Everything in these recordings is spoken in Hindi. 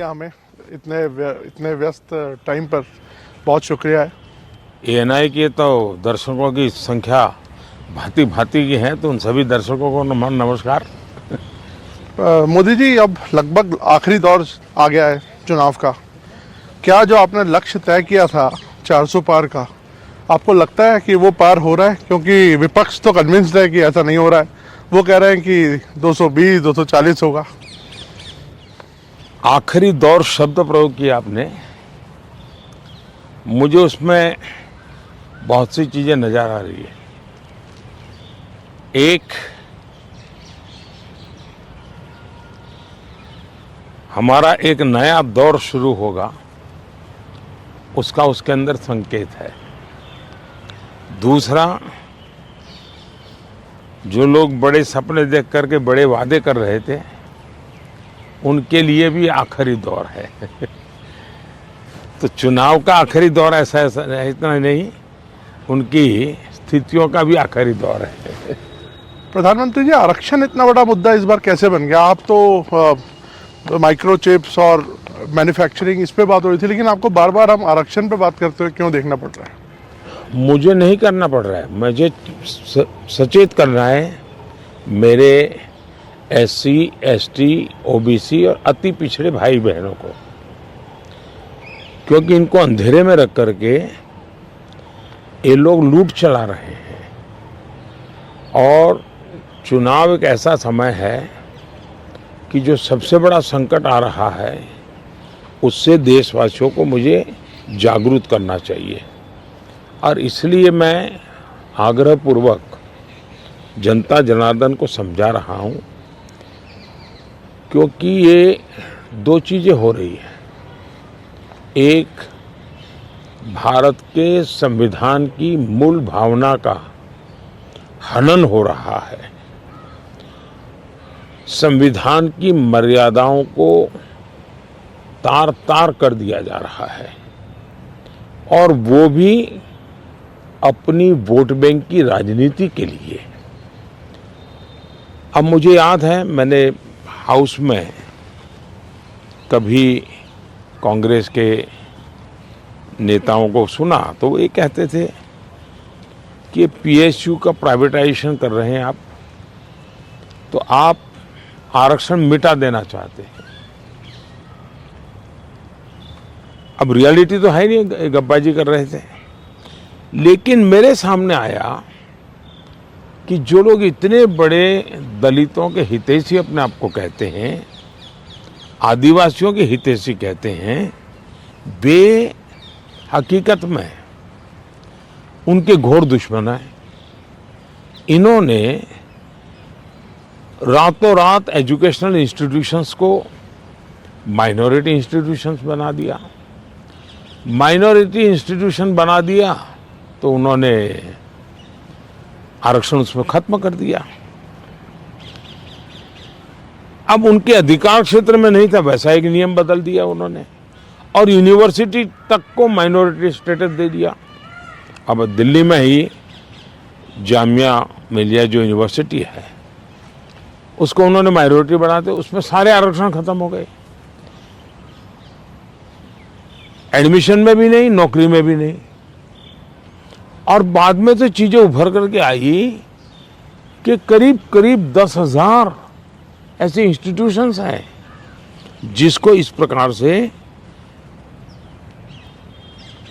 हमें इतने व्यस्त टाइम पर बहुत शुक्रिया है। एएनआई के तो दर्शकों की संख्या भांति भांति की है, तो उन सभी दर्शकों को नमस्कार। मोदी जी, अब लगभग आखिरी दौर आ गया है चुनाव का। क्या जो आपने लक्ष्य तय किया था 400 पार का, आपको लगता है कि वो पार हो रहा है? क्योंकि विपक्ष तो कन्विंस्ड है कि ऐसा नहीं हो रहा है। वो कह रहे हैं कि 220 240 होगा। आखिरी दौर शब्द प्रयोग किया आपने, मुझे उसमें बहुत सी चीजें नजर आ रही है। एक, हमारा एक नया दौर शुरू होगा, उसका उसके अंदर संकेत है। दूसरा, जो लोग बड़े सपने देख करके बड़े वादे कर रहे थे, उनके लिए भी आखिरी दौर है। तो चुनाव का आखिरी दौर ऐसा इतना नहीं, उनकी स्थितियों का भी आखिरी दौर है। प्रधानमंत्री जी, आरक्षण इतना बड़ा मुद्दा इस बार कैसे बन गया? आप तो माइक्रो चिप्स और मैन्युफैक्चरिंग इस पे बात हो रही थी, लेकिन आपको बार बार हम आरक्षण पे बात करते हुए क्यों देखना पड़ रहा है? मुझे नहीं करना पड़ रहा है, मुझे सचेत करना है मेरे एससी, एसटी, ओबीसी और अति पिछड़े भाई बहनों को, क्योंकि इनको अंधेरे में रख करके ये लोग लूट चला रहे हैं। और चुनाव एक ऐसा समय है कि जो सबसे बड़ा संकट आ रहा है, उससे देशवासियों को मुझे जागरूक करना चाहिए। और इसलिए मैं आग्रहपूर्वक जनता जनार्दन को समझा रहा हूं, क्योंकि ये दो चीजें हो रही हैं। एक, भारत के संविधान की मूल भावना का हनन हो रहा है, संविधान की मर्यादाओं को तार तार कर दिया जा रहा है, और वो भी अपनी वोट बैंक की राजनीति के लिए। अब मुझे याद है, मैंने हाउस में कभी कांग्रेस के नेताओं को सुना तो वो ये कहते थे कि पीएसयू का प्राइवेटाइजेशन कर रहे हैं आप, तो आप आरक्षण मिटा देना चाहते हैं। अब रियलिटी तो है नहीं, गप्पाजी कर रहे थे। लेकिन मेरे सामने आया कि जो लोग इतने बड़े दलितों के हितैषी अपने आप को कहते हैं, आदिवासियों के हितैषी कहते हैं, वे हकीकत में उनके घोर दुश्मन हैं। इन्होंने रातों रात एजुकेशनल इंस्टीट्यूशंस को माइनॉरिटी इंस्टीट्यूशंस बना दिया। माइनॉरिटी इंस्टीट्यूशन बना दिया तो उन्होंने आरक्षण उसमें खत्म कर दिया। अब उनके अधिकार क्षेत्र में नहीं था, वैसा एक नियम बदल दिया उन्होंने, और यूनिवर्सिटी तक को माइनॉरिटी स्टेटस दे दिया। अब दिल्ली में ही जामिया मिलिया जो यूनिवर्सिटी है, उसको उन्होंने माइनॉरिटी बना दिया, उसमें सारे आरक्षण खत्म हो गए। एडमिशन में भी नहीं, नौकरी में भी नहीं। और बाद में तो चीजें उभर करके आई कि करीब करीब 10,000 ऐसे इंस्टीट्यूशंस हैं जिसको इस प्रकार से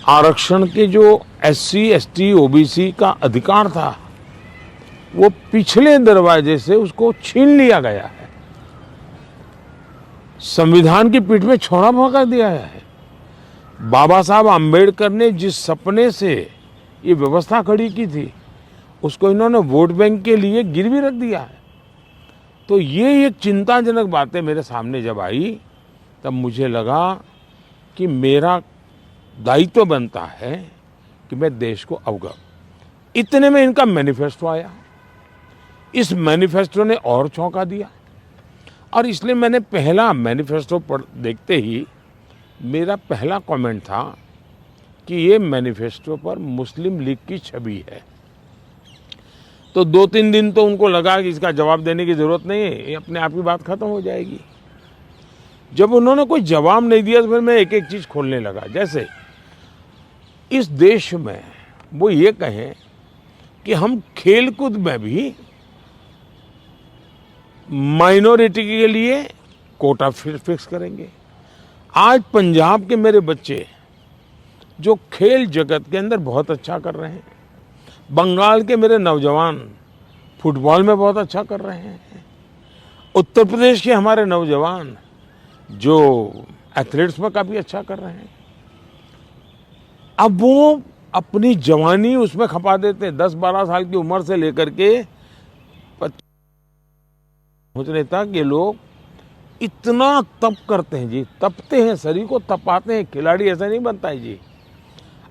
आरक्षण के जो एससी, एसटी, ओबीसी का अधिकार था, वो पिछले दरवाजे से उसको छीन लिया गया है, संविधान की पीठ में छोड़ा भोंका दिया है। बाबा साहब आम्बेडकर ने जिस सपने से ये व्यवस्था खड़ी की थी, उसको इन्होंने वोट बैंक के लिए गिरवी रख दिया है। तो ये एक चिंताजनक बातें मेरे सामने जब आई, तब मुझे लगा कि मेरा दायित्व बनता है कि मैं देश को अवगत। इतने में इनका मैनिफेस्टो आया। इस मैनिफेस्टो ने और चौंका दिया, और इसलिए मैंने पहला मैनिफेस्टो देखते ही मेरा पहला कमेंट था कि ये मैनिफेस्टो पर मुस्लिम लीग की छवि है। तो 2-3 दिन तो उनको लगा कि इसका जवाब देने की जरूरत नहीं है, ये अपने आप ही बात खत्म हो जाएगी। जब उन्होंने कोई जवाब नहीं दिया तो फिर मैं एक एक चीज खोलने लगा। जैसे इस देश में वो ये कहें कि हम खेलकूद में भी माइनॉरिटी के लिए कोटा फिक्स करेंगे। आज पंजाब के मेरे बच्चे जो खेल जगत के अंदर बहुत अच्छा कर रहे हैं, बंगाल के मेरे नौजवान फुटबॉल में बहुत अच्छा कर रहे हैं, उत्तर प्रदेश के हमारे नौजवान जो एथलीट्स में काफ़ी अच्छा कर रहे हैं, अब वो अपनी जवानी उसमें खपा देते हैं। 10-12 साल की उम्र से लेकर के सोचने तक ये लोग इतना तप करते हैं जी, तपते हैं, शरीर को तपाते हैं। खिलाड़ी ऐसा नहीं बनता है जी।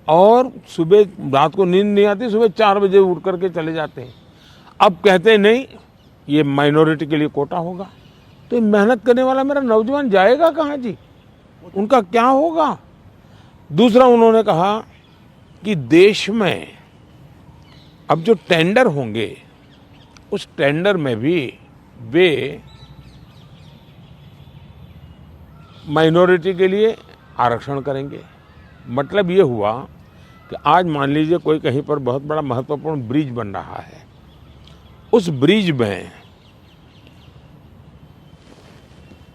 और सुबह रात को नींद नहीं आती, सुबह 4 बजे उठ करके चले जाते हैं। अब कहते हैं नहीं ये माइनॉरिटी के लिए कोटा होगा, तो मेहनत करने वाला मेरा नौजवान जाएगा कहाँ जी, उनका क्या होगा। दूसरा उन्होंने कहा कि देश में अब जो टेंडर होंगे उस टेंडर में भी वे माइनॉरिटी के लिए आरक्षण करेंगे। मतलब ये हुआ कि आज मान लीजिए कोई कहीं पर बहुत बड़ा महत्वपूर्ण ब्रिज बन रहा है, उस ब्रिज में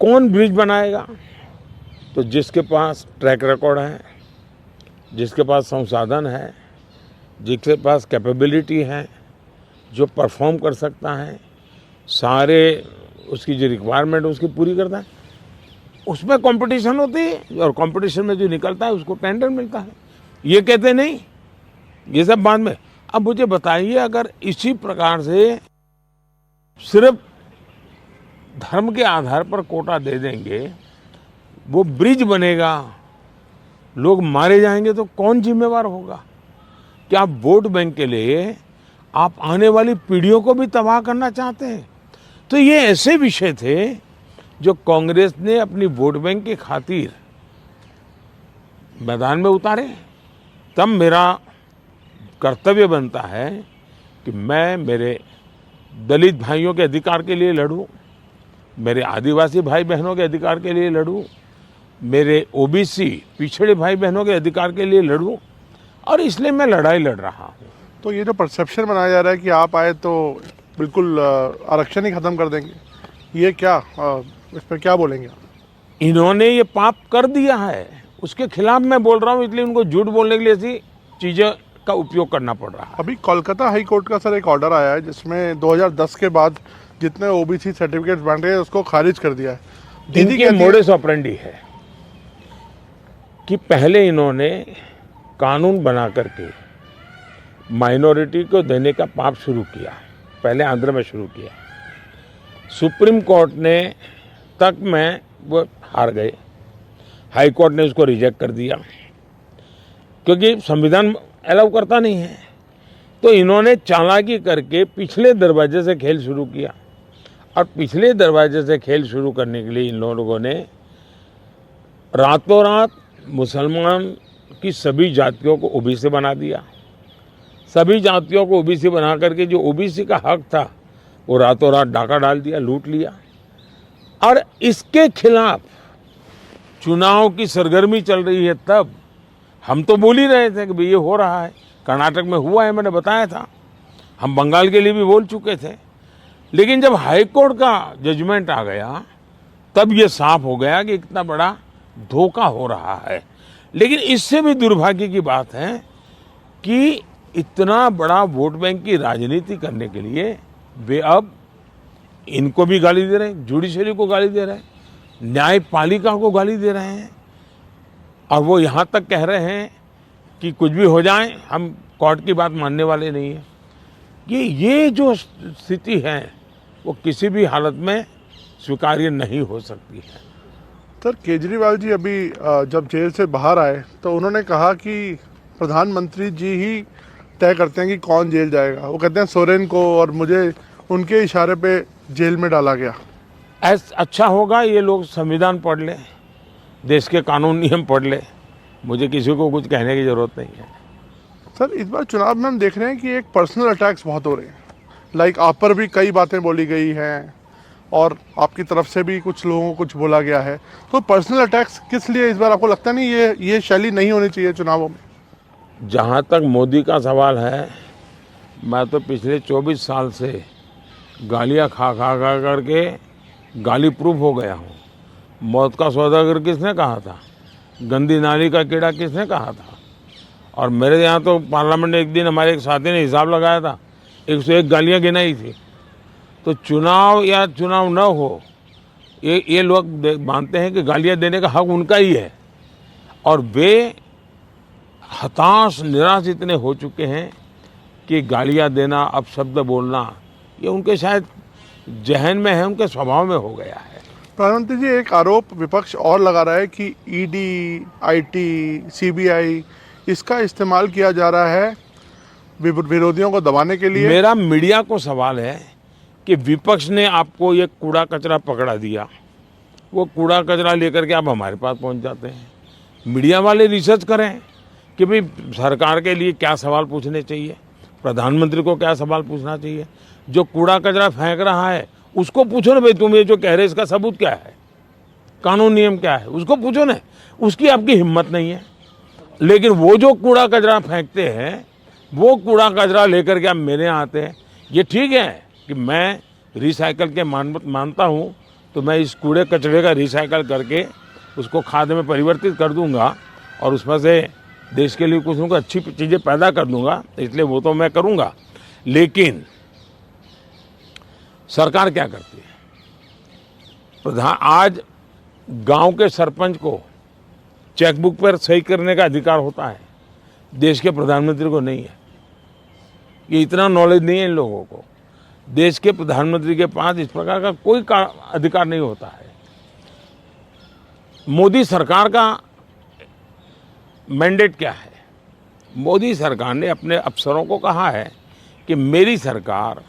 कौन ब्रिज बनाएगा, तो जिसके पास ट्रैक रिकॉर्ड है, जिसके पास संसाधन है, जिसके पास कैपेबिलिटी है, जो परफॉर्म कर सकता है, सारे उसकी जो रिक्वायरमेंट उसकी पूरी करता है, उसमें कंपटीशन होती है और कंपटीशन में जो निकलता है उसको टेंडर मिलता है। ये कहते नहीं, ये सब बाद में। अब मुझे बताइए, अगर इसी प्रकार से सिर्फ धर्म के आधार पर कोटा दे देंगे, वो ब्रिज बनेगा, लोग मारे जाएंगे, तो कौन जिम्मेवार होगा। क्या आप वोट बैंक के लिए आप आने वाली पीढ़ियों को भी तबाह करना चाहते हैं। तो ये ऐसे विषय थे जो कांग्रेस ने अपनी वोट बैंक की खातिर मैदान में उतारे। तब मेरा कर्तव्य बनता है कि मैं मेरे दलित भाइयों के अधिकार के लिए लड़ूं, मेरे आदिवासी भाई बहनों के अधिकार के लिए लड़ूं, मेरे ओबीसी पिछड़े भाई बहनों के अधिकार के लिए लड़ूं, और इसलिए मैं लड़ाई लड़ रहा हूं। तो ये जो परसेप्शन बनाया जा रहा है कि आप आए तो बिल्कुल आरक्षण ही खत्म कर देंगे, ये क्या, इस पर क्या बोलेंगे। इन्होंने ये पाप कर दिया है, उसके खिलाफ मैं बोल रहा हूं, इसलिए उनको झूठ बोलने के लिए ऐसी चीजें का उपयोग करना पड़ रहा है। अभी कोलकाता हाई कोर्ट का सर एक ऑर्डर आया है जिसमें 2010 के बाद जितने ओबीसी सर्टिफिकेट्स बन रहे हैं उसको खारिज कर दिया है। दीदी इनकी मोडस ऑपरेंडी है कि पहले इन्होंने कानून बना करके माइनॉरिटी को देने का पाप शुरू किया, पहले आंध्र में शुरू किया। सुप्रीम कोर्ट ने तक में वो हार गए, हाई कोर्ट ने उसको रिजेक्ट कर दिया क्योंकि संविधान अलाउ करता नहीं है। तो इन्होंने चालाकी करके पिछले दरवाजे से खेल शुरू किया, और पिछले दरवाजे से खेल शुरू करने के लिए इन लोगों ने रातों रात मुसलमान की सभी जातियों को ओबीसी बना दिया। सभी जातियों को ओबीसी बना करके जो ओबीसी का हक था वो रातों रात डाका डाल दिया, लूट लिया। और इसके खिलाफ चुनाव की सरगर्मी चल रही है। तब हम तो बोल ही रहे थे कि भाई ये हो रहा है, कर्नाटक में हुआ है, मैंने बताया था, हम बंगाल के लिए भी बोल चुके थे। लेकिन जब हाई कोर्ट का जजमेंट आ गया तब ये साफ हो गया कि इतना बड़ा धोखा हो रहा है। लेकिन इससे भी दुर्भाग्य की बात है कि इतना बड़ा वोट बैंक की राजनीति करने के लिए वे अब इनको भी गाली दे रहे हैं, जुडिशरी को गाली दे रहे हैं, न्यायपालिका को गाली दे रहे हैं, और वो यहाँ तक कह रहे हैं कि कुछ भी हो जाए हम कोर्ट की बात मानने वाले नहीं हैं। ये जो स्थिति है वो किसी भी हालत में स्वीकार्य नहीं हो सकती है। सर केजरीवाल जी अभी जब जेल से बाहर आए तो उन्होंने कहा कि प्रधानमंत्री जी ही तय करते हैं कि कौन जेल जाएगा। वो कहते हैं सोरेन को, और मुझे उनके इशारे पे जेल में डाला गया। अच्छा होगा ये लोग संविधान पढ़ ले, देश के कानून नियम पढ़ ले, मुझे किसी को कुछ कहने की ज़रूरत नहीं है। सर इस बार चुनाव में हम देख रहे हैं कि एक पर्सनल अटैक्स बहुत हो रहे हैं। लाइक आप पर भी कई बातें बोली गई हैं, और आपकी तरफ से भी कुछ लोगों को कुछ बोला गया है, तो पर्सनल अटैक्स किस लिए इस बार? आपको लगता नहीं ये शैली नहीं होनी चाहिए चुनावों में? जहाँ तक मोदी का सवाल है, मैं तो पिछले 24 साल से गालियाँ खा खा खा करके गाली प्रूफ हो गया हूँ। मौत का सौदागर किसने कहा था? गंदी नाली का कीड़ा किसने कहा था? और मेरे यहाँ तो पार्लियामेंट में एक दिन हमारे एक साथी ने हिसाब लगाया था, 101 गालियाँ गिनाई थी। तो चुनाव या चुनाव न हो, ये लोग मानते हैं कि गालियाँ देने का हक उनका ही है, और वे हताश निराश इतने हो चुके हैं कि गालियाँ देना, अपशब्द बोलना, ये उनके शायद जहन में है, उनके स्वभाव में हो गया है। प्रधानमंत्री जी, एक आरोप विपक्ष और लगा रहा है कि ईडी, आईटी, सीबीआई इसका इस्तेमाल किया जा रहा है विरोधियों को दबाने के लिए। मेरा मीडिया को सवाल है कि विपक्ष ने आपको ये कूड़ा कचरा पकड़ा दिया, वो कूड़ा कचरा लेकर के आप हमारे पास पहुंच जाते हैं। मीडिया वाले रिसर्च करें कि भाई सरकार के लिए क्या सवाल पूछने चाहिए, प्रधानमंत्री को क्या सवाल पूछना चाहिए। जो कूड़ा कचरा फेंक रहा है उसको पूछो ना, भाई तुम ये जो कह रहे इसका सबूत क्या है, कानून नियम क्या है, उसको पूछो ना। उसकी आपकी हिम्मत नहीं है। लेकिन वो जो कूड़ा कचरा फेंकते हैं, वो कूड़ा कचरा लेकर के आप मेरे यहाँ आते हैं। ये ठीक है कि मैं रिसाइकल के मानता हूँ, तो मैं इस कूड़े कचरे का रिसाइकल करके उसको खाद में परिवर्तित कर दूंगा और उसमें से देश के लिए कुछ न कुछ अच्छी चीज़ें पैदा कर दूंगा, इसलिए वो तो मैं करूंगा। लेकिन सरकार क्या करती है? आज गांव के सरपंच को चेकबुक पर सही करने का अधिकार होता है, देश के प्रधानमंत्री को नहीं है। ये इतना नॉलेज नहीं है इन लोगों को। देश के प्रधानमंत्री के पास इस प्रकार का कोई अधिकार नहीं होता है। मोदी सरकार का मैंडेट क्या है? मोदी सरकार ने अपने अफसरों को कहा है कि मेरी सरकार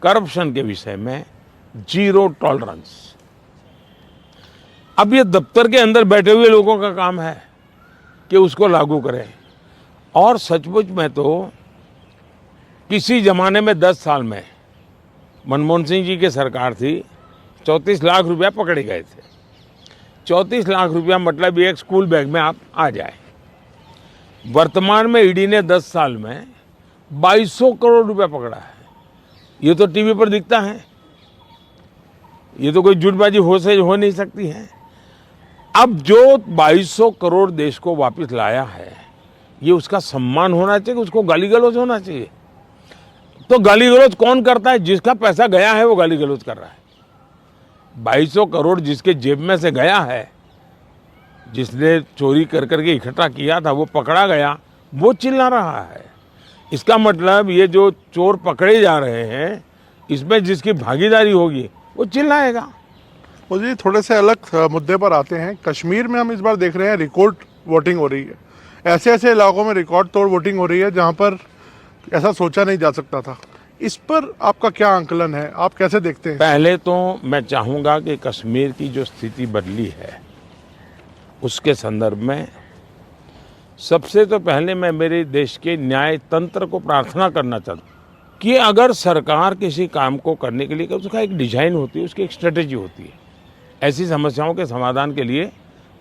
करप्शन के विषय में जीरो टॉलरेंस। अब ये दफ्तर के अंदर बैठे हुए लोगों का काम है कि उसको लागू करें। और सचमुच में तो किसी जमाने में 10 साल में मनमोहन सिंह जी की सरकार थी, 34 लाख रुपया पकड़े गए थे। 34 लाख रुपया मतलब एक स्कूल बैग में आप आ जाए। वर्तमान में ईडी ने 10 साल में 2200 करोड़ रुपया पकड़ा है। ये तो टीवी पर दिखता है, ये तो कोई झूठबाजी हो नहीं सकती है। अब जो 2200 करोड़ देश को वापस लाया है, ये उसका सम्मान होना चाहिए, उसको गाली गलौज होना चाहिए। तो गाली गलौज कौन करता है? जिसका पैसा गया है वो गाली गलौज कर रहा है। 2200 करोड़ जिसके जेब में से गया है, जिसने चोरी कर करके इकट्ठा किया था, वो पकड़ा गया, वो चिल्ला रहा है। इसका मतलब ये जो चोर पकड़े जा रहे हैं, इसमें जिसकी भागीदारी होगी वो चिल्लाएगा। मुझे थोड़े से अलग मुद्दे पर आते हैं। कश्मीर में हम इस बार देख रहे हैं रिकॉर्ड वोटिंग हो रही है। ऐसे ऐसे इलाकों में रिकॉर्ड तोड़ वोटिंग हो रही है जहां पर ऐसा सोचा नहीं जा सकता था। इस पर आपका क्या आंकलन है, आप कैसे देखते हैं? पहले तो मैं चाहूँगा कि कश्मीर की जो स्थिति बदली है उसके संदर्भ में सबसे तो पहले मैं मेरे देश के न्याय तंत्र को प्रार्थना करना चाहता हूँ कि अगर सरकार किसी काम को करने के लिए, उसका एक डिजाइन होती है, उसकी एक स्ट्रेटेजी होती है। ऐसी समस्याओं के समाधान के लिए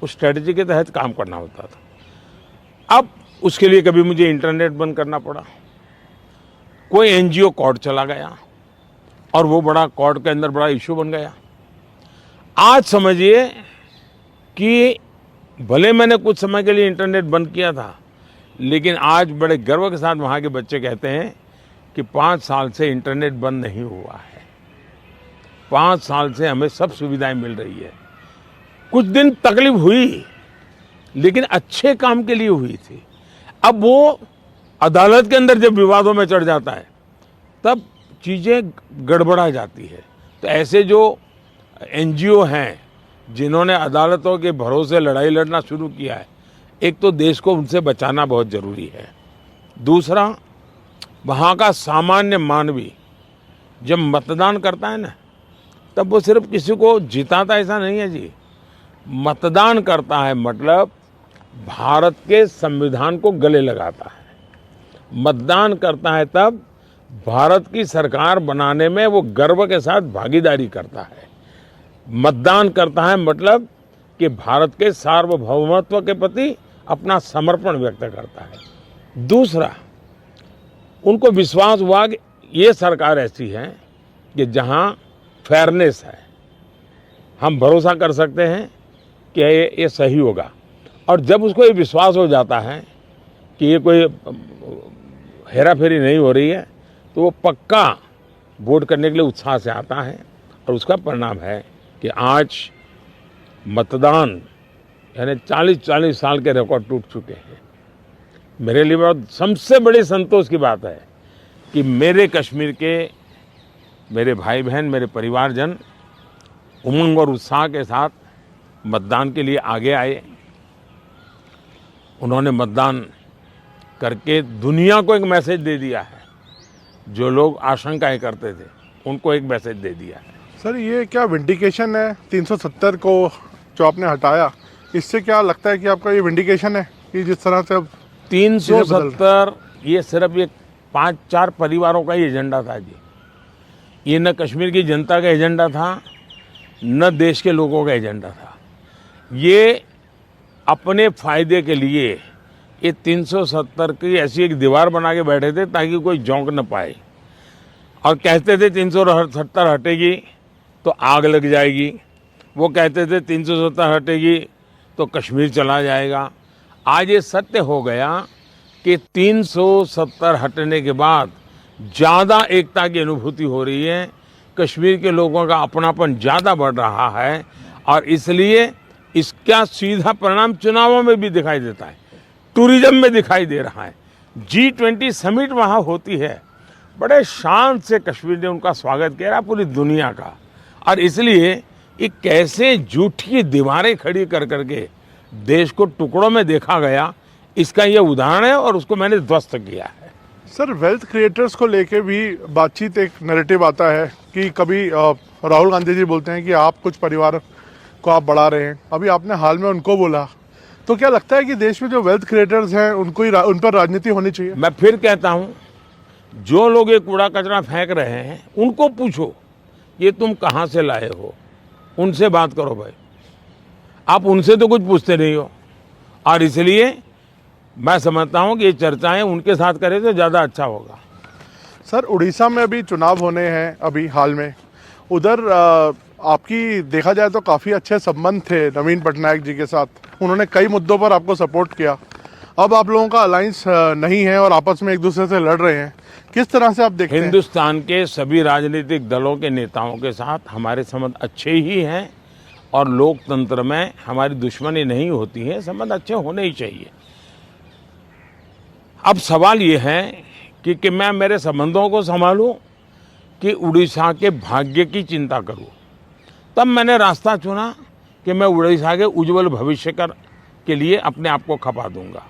उस स्ट्रेटेजी के तहत काम करना होता था। अब उसके लिए कभी मुझे इंटरनेट बंद करना पड़ा, कोई एनजीओ कोर्ट चला गया और वो बड़ा कोर्ट के अंदर बड़ा इशू बन गया। आज समझिए कि भले मैंने कुछ समय के लिए इंटरनेट बंद किया था, लेकिन आज बड़े गर्व के साथ वहाँ के बच्चे कहते हैं कि 5 साल से इंटरनेट बंद नहीं हुआ है, 5 साल से हमें सब सुविधाएं मिल रही है। कुछ दिन तकलीफ हुई, लेकिन अच्छे काम के लिए हुई थी। अब वो अदालत के अंदर जब विवादों में चढ़ जाता है, तब चीज़ें गड़बड़ा जाती है। तो ऐसे जो एनजीओ हैं जिन्होंने अदालतों के भरोसे लड़ाई लड़ना शुरू किया है, एक तो देश को उनसे बचाना बहुत ज़रूरी है। दूसरा, वहाँ का सामान्य मानवी जब मतदान करता है ना, तब वो सिर्फ किसी को जिताता ऐसा नहीं है जी। मतदान करता है मतलब भारत के संविधान को गले लगाता है। मतदान करता है तब भारत की सरकार बनाने में वो गर्व के साथ भागीदारी करता है। मतदान करता है मतलब कि भारत के सार्वभौमत्व के प्रति अपना समर्पण व्यक्त करता है। दूसरा, उनको विश्वास हुआ कि ये सरकार ऐसी है कि जहां फेयरनेस है, हम भरोसा कर सकते हैं कि ये सही होगा। और जब उसको ये विश्वास हो जाता है कि ये कोई हेरा फेरी नहीं हो रही है, तो वो पक्का वोट करने के लिए उत्साह से आता है। और उसका परिणाम है कि आज मतदान यानी 40-40 साल के रिकॉर्ड टूट चुके हैं। मेरे लिए बहुत सबसे बड़ी संतोष की बात है कि मेरे कश्मीर के मेरे भाई बहन, मेरे परिवारजन उमंग और उत्साह के साथ मतदान के लिए आगे आए। उन्होंने मतदान करके दुनिया को एक मैसेज दे दिया है। जो लोग आशंकाएं करते थे उनको एक मैसेज दे दिया है। सर, ये क्या विंडिकेशन है 370 को जो आपने हटाया, इससे क्या लगता है कि आपका ये विंडिकेशन है कि जिस तरह से अब 370 ये सिर्फ एक 5-4 परिवारों का ही एजेंडा था जी। ये न कश्मीर की जनता का एजेंडा था, न देश के लोगों का एजेंडा था। ये अपने फायदे के लिए ये 370 की ऐसी एक दीवार बना के बैठे थे ताकि कोई झोंक न पाए। और कहते थे 370 हटेगी तो आग लग जाएगी, वो कहते थे 370 हटेगी तो कश्मीर चला जाएगा। आज ये सत्य हो गया कि 370 हटने के बाद ज़्यादा एकता की अनुभूति हो रही है, कश्मीर के लोगों का अपनापन ज़्यादा बढ़ रहा है। और इसलिए इसका सीधा परिणाम चुनावों में भी दिखाई देता है, टूरिज्म में दिखाई दे रहा है। G20 समिट वहाँ होती है, बड़े शान से कश्मीर ने उनका स्वागत किया पूरी दुनिया का। और इसलिए ये कैसे झूठी दीवारें खड़ी कर करके देश को टुकड़ों में देखा गया, इसका ये उदाहरण है और उसको मैंने ध्वस्त किया है। सर, वेल्थ क्रिएटर्स को लेके भी बातचीत, एक नैरेटिव आता है कि कभी राहुल गांधी जी बोलते हैं कि आप कुछ परिवार को आप बढ़ा रहे हैं, अभी आपने हाल में उनको बोला। तो क्या लगता है कि देश में जो वेल्थ क्रिएटर्स हैं उनको ही उन पर राजनीति होनी चाहिए? मैं फिर कहता हूँ, जो लोग ये कूड़ा कचरा फेंक रहे हैं उनको पूछो ये तुम कहाँ से लाए हो, उनसे बात करो भाई। आप उनसे तो कुछ पूछते नहीं हो। और इसलिए मैं समझता हूँ कि ये चर्चाएं उनके साथ करें तो ज़्यादा अच्छा होगा। सर, उड़ीसा में अभी चुनाव होने हैं अभी हाल में, उधर आपकी देखा जाए तो काफ़ी अच्छे संबंध थे नवीन पटनायक जी के साथ, उन्होंने कई मुद्दों पर आपको सपोर्ट किया। अब आप लोगों का अलायंस नहीं है और आपस में एक दूसरे से लड़ रहे हैं, किस तरह से आप देखते हैं? हिंदुस्तान के सभी राजनीतिक दलों के नेताओं के साथ हमारे संबंध अच्छे ही हैं और लोकतंत्र में हमारी दुश्मनी नहीं होती है, संबंध अच्छे होने ही चाहिए। अब सवाल ये है कि मैं मेरे संबंधों को संभालूं कि उड़ीसा के भाग्य की चिंता करूं। तब मैंने रास्ता चुना कि मैं उड़ीसा के उज्जवल भविष्य के लिए अपने आप को खपा दूंगा।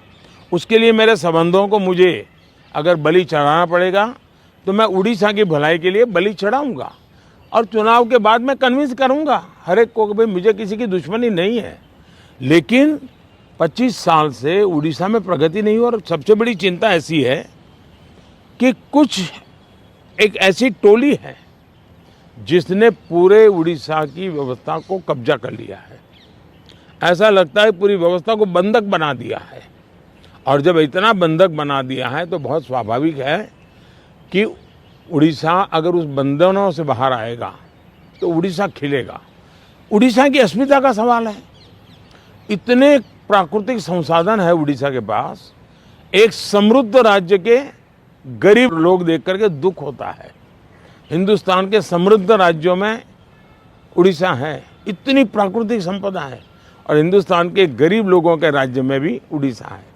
उसके लिए मेरे संबंधों को मुझे अगर बलि चढ़ाना पड़ेगा तो मैं उड़ीसा की भलाई के लिए बलि चढ़ाऊंगा। और चुनाव के बाद मैं कन्विंस करूंगा हर एक को कि भाई मुझे किसी की दुश्मनी नहीं है, लेकिन 25 साल से उड़ीसा में प्रगति नहीं हो। और सबसे बड़ी चिंता ऐसी है कि कुछ एक ऐसी टोली है जिसने पूरे उड़ीसा की व्यवस्था को कब्जा कर लिया है। ऐसा लगता है पूरी व्यवस्था को बंधक बना दिया है। और जब इतना बंधक बना दिया है तो बहुत स्वाभाविक है कि उड़ीसा अगर उस बंधनों से बाहर आएगा तो उड़ीसा खिलेगा। उड़ीसा की अस्मिता का सवाल है। इतने प्राकृतिक संसाधन है उड़ीसा के पास, एक समृद्ध राज्य के गरीब लोग देख करके दुख होता है। हिंदुस्तान के समृद्ध राज्यों में उड़ीसा है, इतनी प्राकृतिक संपदा है, और हिंदुस्तान के गरीब लोगों के राज्य में भी उड़ीसा है।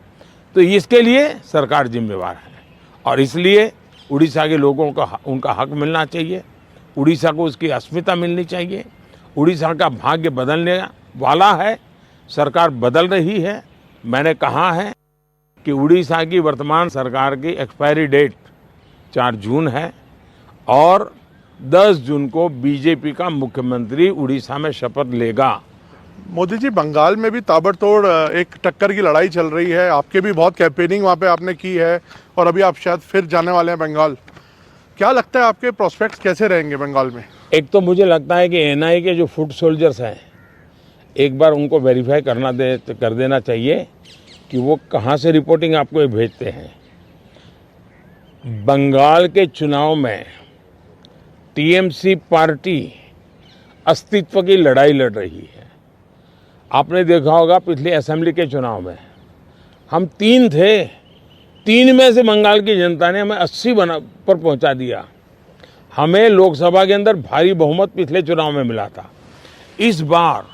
तो इसके लिए सरकार जिम्मेवार है और इसलिए उड़ीसा के लोगों को उनका हक मिलना चाहिए, उड़ीसा को उसकी अस्मिता मिलनी चाहिए। उड़ीसा का भाग्य बदलने वाला है, सरकार बदल रही है। मैंने कहा है कि उड़ीसा की वर्तमान सरकार की एक्सपायरी डेट 4 जून है और 10 जून को बीजेपी का मुख्यमंत्री उड़ीसा में शपथ लेगा। मोदी जी, बंगाल में भी ताबड़तोड़ एक टक्कर की लड़ाई चल रही है, आपके भी बहुत कैंपेनिंग वहाँ पे आपने की है और अभी आप शायद फिर जाने वाले हैं बंगाल। क्या लगता है आपके प्रोस्पेक्ट्स कैसे रहेंगे बंगाल में? एक तो मुझे लगता है कि एनआई के जो फुट सोल्जर्स हैं, एक बार उनको वेरीफाई कर देना चाहिए कि वो कहाँ से रिपोर्टिंग आपको ये भेजते हैं। बंगाल के चुनाव में टीएमसी पार्टी अस्तित्व की लड़ाई लड़ रही है। आपने देखा होगा पिछले असेंबली के चुनाव में हम 3 थे, 3 में से बंगाल की जनता ने हमें 80 पर पहुंचा दिया। हमें लोकसभा के अंदर भारी बहुमत पिछले चुनाव में मिला था। इस बार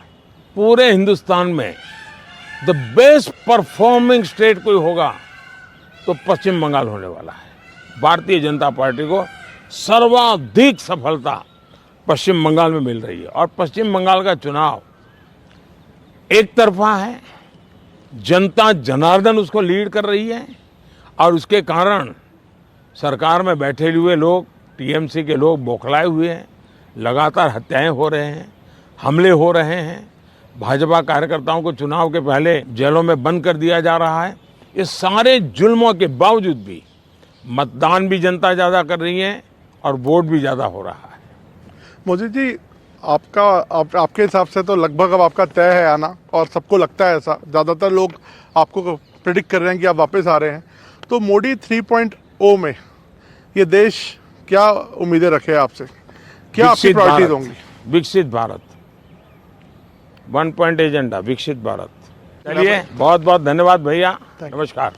पूरे हिंदुस्तान में द बेस्ट परफॉर्मिंग स्टेट कोई होगा तो पश्चिम बंगाल होने वाला है। भारतीय जनता पार्टी को सर्वाधिक सफलता पश्चिम बंगाल में मिल रही है और पश्चिम बंगाल का चुनाव एक तरफा है, जनता जनार्दन उसको लीड कर रही है और उसके कारण सरकार में बैठे हुए लोग, टीएमसी के लोग बौखलाए हुए हैं। लगातार हत्याएं हो रहे हैं, हमले हो रहे हैं, भाजपा कार्यकर्ताओं को चुनाव के पहले जेलों में बंद कर दिया जा रहा है। ये सारे जुल्मों के बावजूद भी मतदान भी जनता ज़्यादा कर रही है और वोट भी ज़्यादा हो रहा है। मोदी जी, आपके हिसाब से तो लगभग अब आपका तय है आना, और सबको लगता है ऐसा, ज़्यादातर लोग आपको प्रिडिक्ट कर रहे हैं कि आप वापस आ रहे हैं। तो मोदी 3.0 में ये देश क्या उम्मीदें रखे आपसे, क्या आपकी प्रायोरिटीज होंगी? विकसित भारत, 1 पॉइंट एजेंडा, विकसित भारत। चलिए, बहुत बहुत धन्यवाद भैया, नमस्कार।